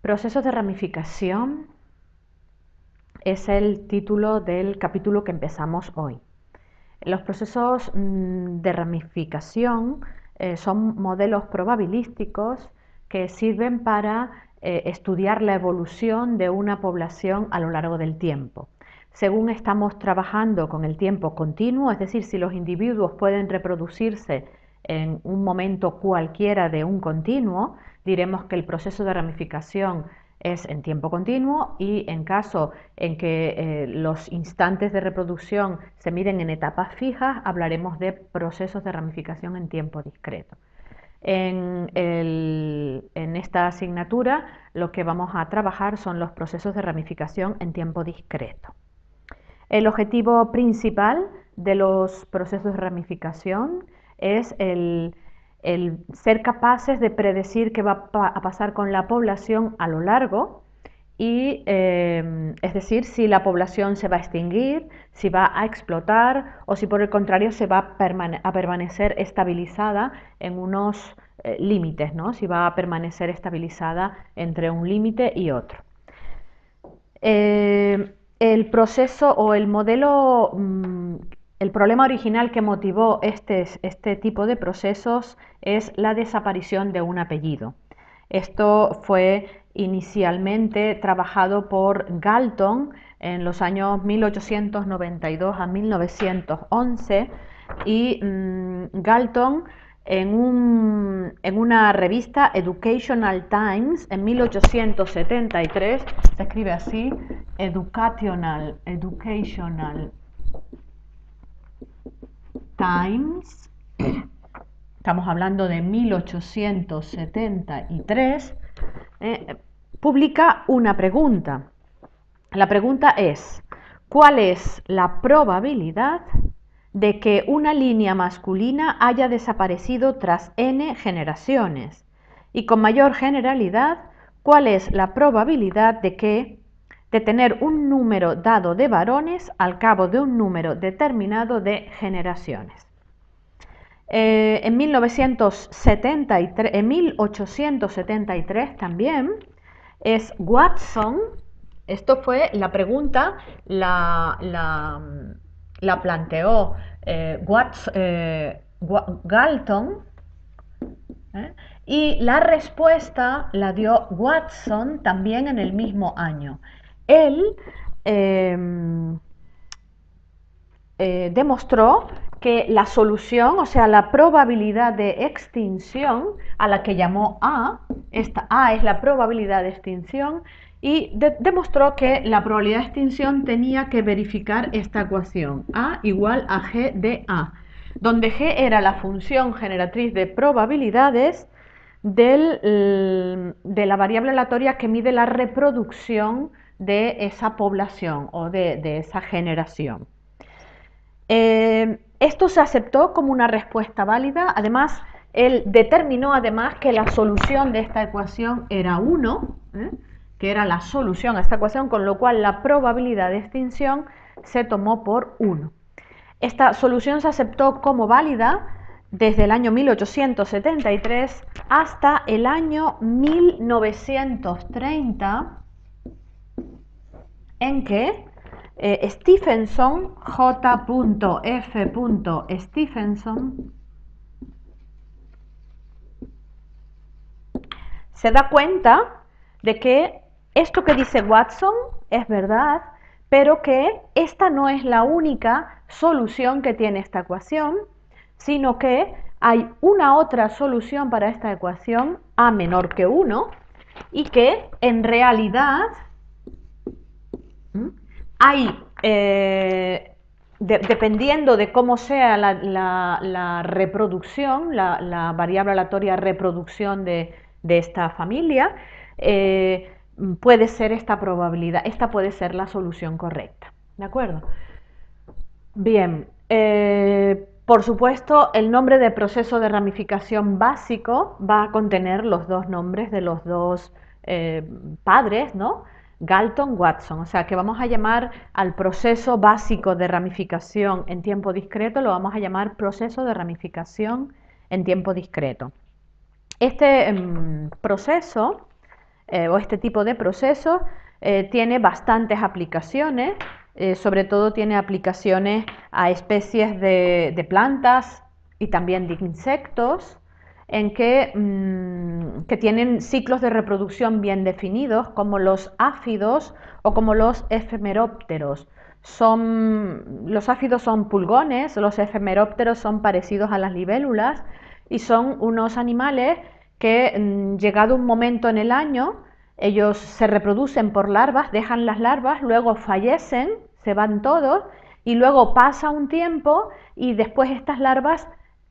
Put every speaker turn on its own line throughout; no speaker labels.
Procesos de ramificación es el título del capítulo que empezamos hoy. Los procesos de ramificación son modelos probabilísticos que sirven para estudiar la evolución de una población a lo largo del tiempo. Según estamos trabajando con el tiempo continuo, es decir, si los individuos pueden reproducirse en un momento cualquiera de un continuo, diremos que el proceso de ramificación es en tiempo continuo, y en caso en que los instantes de reproducción se miden en etapas fijas, hablaremos de procesos de ramificación en tiempo discreto. En esta asignatura lo que vamos a trabajar son los procesos de ramificación en tiempo discreto. El objetivo principal de los procesos de ramificación es el ser capaces de predecir qué va a pasar con la población a lo largo, y es decir, si la población se va a extinguir, si va a explotar o si por el contrario se va a permanecer estabilizada en unos límites, ¿no? Si va a permanecer estabilizada entre un límite y otro. El proceso o el modelo, el problema original que motivó este tipo de procesos es la desaparición de un apellido. Esto fue inicialmente trabajado por Galton en los años 1892 a 1911, y Galton en una revista Educational Times en 1873, se escribe así, Educational Times, estamos hablando de 1873, publica una pregunta. La pregunta es: ¿cuál es la probabilidad de que una línea masculina haya desaparecido tras n generaciones? Y con mayor generalidad, ¿cuál es la probabilidad de tener un número dado de varones al cabo de un número determinado de generaciones? En 1873 también es Watson. Esto fue la pregunta, la planteó Galton, y la respuesta la dio Watson también en el mismo año. Él demostró que la solución, o sea, la probabilidad de extinción, a la que llamó A, esta A es la probabilidad de extinción, y demostró que la probabilidad de extinción tenía que verificar esta ecuación: A igual a G de A, donde G era la función generatriz de probabilidades de la variable aleatoria que mide la reproducción de esa población o de esa generación. Esto se aceptó como una respuesta válida. Además, él determinó que la solución de esta ecuación era 1, que era la solución a esta ecuación, con lo cual la probabilidad de extinción se tomó por 1. Esta solución se aceptó como válida desde el año 1873 hasta el año 1930, en que Stephenson, J.F. Stephenson, se da cuenta de que esto que dice Watson es verdad, pero que esta no es la única solución que tiene esta ecuación, sino que hay una otra solución para esta ecuación, A menor que 1, y que en realidad hay, dependiendo de cómo sea la reproducción, la variable aleatoria reproducción de esta familia, puede ser esta probabilidad, esta puede ser la solución correcta. ¿De acuerdo? Bien, por supuesto, el nombre de proceso de ramificación básico va a contener los dos nombres de los dos padres, ¿no? Galton, Watson, o sea que vamos a llamar al proceso básico de ramificación en tiempo discreto, lo vamos a llamar proceso de ramificación en tiempo discreto. Este proceso o este tipo de procesos tiene bastantes aplicaciones, sobre todo tiene aplicaciones a especies de plantas y también de insectos, en que tienen ciclos de reproducción bien definidos, como los áfidos o como los efemerópteros. Los áfidos son pulgones, los efemerópteros son parecidos a las libélulas y son unos animales que, llegado un momento en el año, ellos se reproducen por larvas, dejan las larvas, luego fallecen, se van todos y luego pasa un tiempo y después estas larvas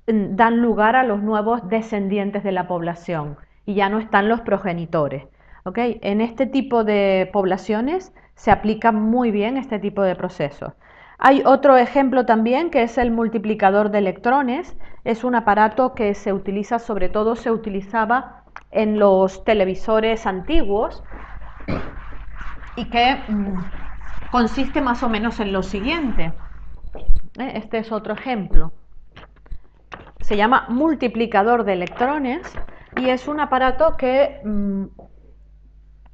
dan lugar a los nuevos descendientes de la población y ya no están los progenitores. ¿Okay? En este tipo de poblaciones se aplica muy bien este tipo de procesos. Hay otro ejemplo también que es el multiplicador de electrones. Es un aparato que se utiliza, sobre todo se utilizaba en los televisores antiguos y que consiste más o menos en lo siguiente. Este es otro ejemplo. Se llama multiplicador de electrones y es un aparato que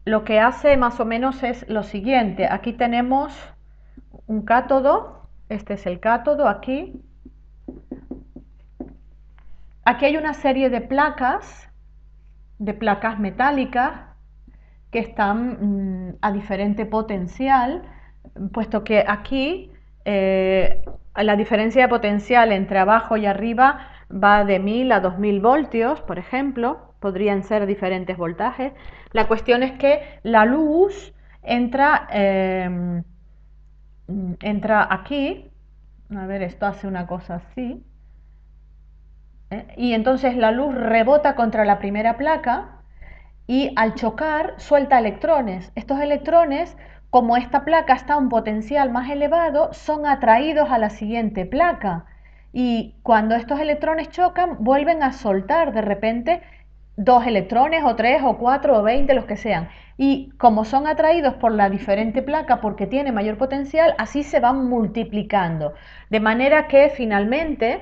lo que hace más o menos es lo siguiente. Aquí tenemos un cátodo, este es el cátodo aquí. Aquí hay una serie de placas metálicas que están a diferente potencial, puesto que aquí la diferencia de potencial entre abajo y arriba va de 1000 a 2000 voltios, por ejemplo, podrían ser diferentes voltajes. La cuestión es que la luz entra aquí, a ver, esto hace una cosa así, y entonces la luz rebota contra la primera placa y al chocar suelta electrones. Estos electrones, como esta placa está a un potencial más elevado, son atraídos a la siguiente placa y cuando estos electrones chocan vuelven a soltar de repente 2 electrones o 3 o 4 o 20, los que sean, y como son atraídos por la diferente placa porque tiene mayor potencial, así se van multiplicando, de manera que finalmente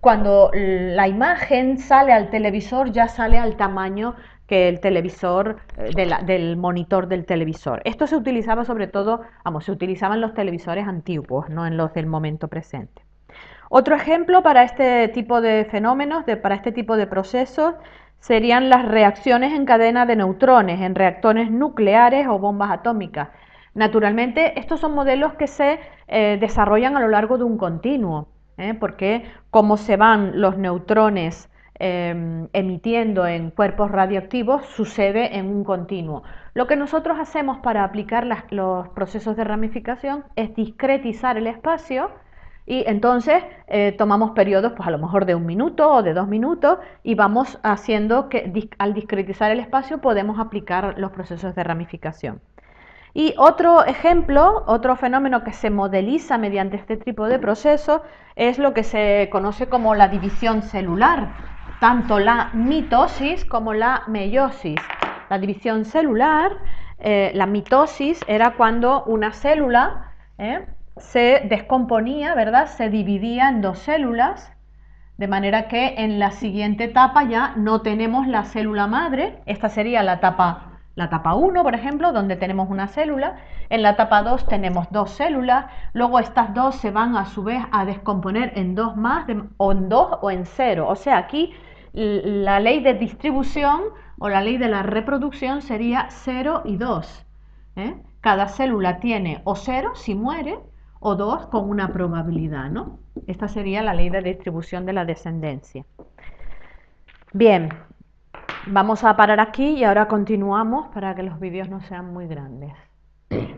cuando la imagen sale al televisor ya sale al tamaño que el televisor, del monitor del televisor. Esto se utilizaba sobre todo, se utilizaban en los televisores antiguos, no en los del momento presente. Otro ejemplo para este tipo de fenómenos, para este tipo de procesos, serían las reacciones en cadena de neutrones en reactores nucleares o bombas atómicas. Naturalmente, estos son modelos que se desarrollan a lo largo de un continuo, porque como se van los neutrones emitiendo en cuerpos radioactivos, sucede en un continuo. Lo que nosotros hacemos para aplicar los procesos de ramificación es discretizar el espacio y entonces tomamos periodos, pues a lo mejor de 1 minuto o de 2 minutos y vamos haciendo que al discretizar el espacio podemos aplicar los procesos de ramificación. Y otro ejemplo, otro fenómeno que se modeliza mediante este tipo de procesos es lo que se conoce como la división celular, tanto la mitosis como la meiosis. La división celular, la mitosis era cuando una célula se descomponía, ¿verdad? Se dividía en 2 células, de manera que en la siguiente etapa ya no tenemos la célula madre. Esta sería la etapa 1, por ejemplo, donde tenemos una célula. En la etapa 2 tenemos 2 células, luego estas 2 se van a su vez a descomponer en 2 más, o en 2 o en 0. O sea, aquí la ley de distribución o la ley de la reproducción sería 0 y 2. Cada célula tiene o 0 si muere, o 2 con una probabilidad, ¿no? Esta sería la ley de distribución de la descendencia. Bien, vamos a parar aquí y ahora continuamos para que los vídeos no sean muy grandes.